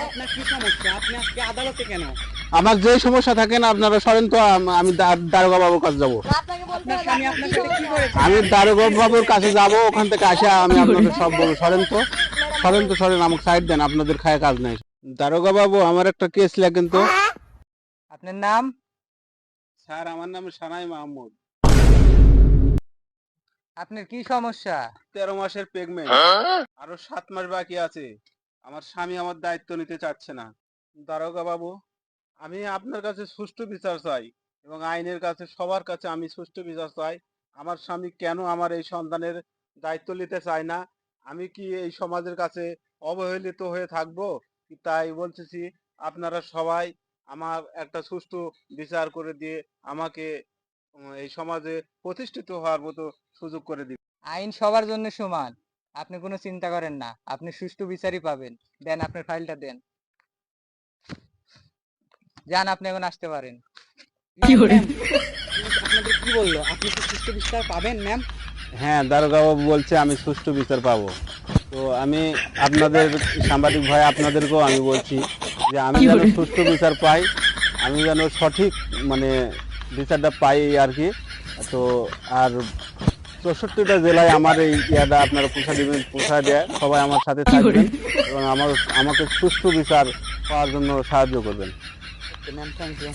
আপনার কি সমস্যা? আপনি আজকে আদালতে কেন? আমার যে সমস্যা থাকে না আপনারা সরেন তো, আমি দারোগা বাবুর কাছে যাব। আপনার স্বামী আপনার সাথে কি করেছে? আমি দারোগা বাবুর কাছে যাব, ওখান থেকে আসে আমি আপনাদের সব বলবো। সরেন তো, সরেন তো, সরেন, আমাকে সাইড দেন, আপনাদের খায় কাজ নেই। দারোগা বাবু, আমার একটা কেস লেখেন তো। আপনার নাম? স্যার, আমার নাম সানাই মাহমুদ। আপনার কি সমস্যা? 13 মাসের প্রেগনেন্ট, আরো 7 মাস বাকি আছে। আমার স্বামী আমার দায়িত্ব নিতে চাচ্ছে না। দারোগা বাবু, আমি আপনার কাছে সুষ্ঠু বিচার চাই এবং আইনের কাছে, সবার কাছে আমি সুষ্ঠু বিচার চাই। আমার স্বামী কেন আমার এই সন্তানের দায়িত্ব নিতে চায় না? আমি কি এই সমাজের কাছে অবহেলিত হয়ে থাকবো? তাই বলতেছি, আপনারা সবাই আমার একটা সুষ্ঠু বিচার করে দিয়ে আমাকে এই সমাজে প্রতিষ্ঠিত হওয়ার মতো সুযোগ করে দিন। আইন সবার জন্য সমান। আপনি কোনো চিন্তা করেন না, আপনি সুষ্ঠু বিচারই পাবেন। দেন আপনার ফাইলটা দেন। যান, আপনি এখন আসতে পারেন। ম্যাম, আপনাদের কি বললো? আপনি কি সুষ্ঠু বিচার পাবেন ম্যাম? হ্যাঁ, দারোগা বাবু বলছে আমি সুষ্ঠু বিচার পাবো। তো আমি আপনাদের সাংবাদিক ভাই, আপনাদেরকেও আমি বলছি যে আমি যেন সুষ্ঠু বিচার পাই, আমি যেন সঠিক মানে বিচারটা পাই আর কি। তো আর 64টা জেলায় আমার এই ইয়াটা আপনারা পৌঁছা দেয়, সবাই আমার সাথে থাকবেন এবং আমাকে সুষ্ঠু বিচার পাওয়ার জন্য সাহায্য করবেন। Ma'am, thank you.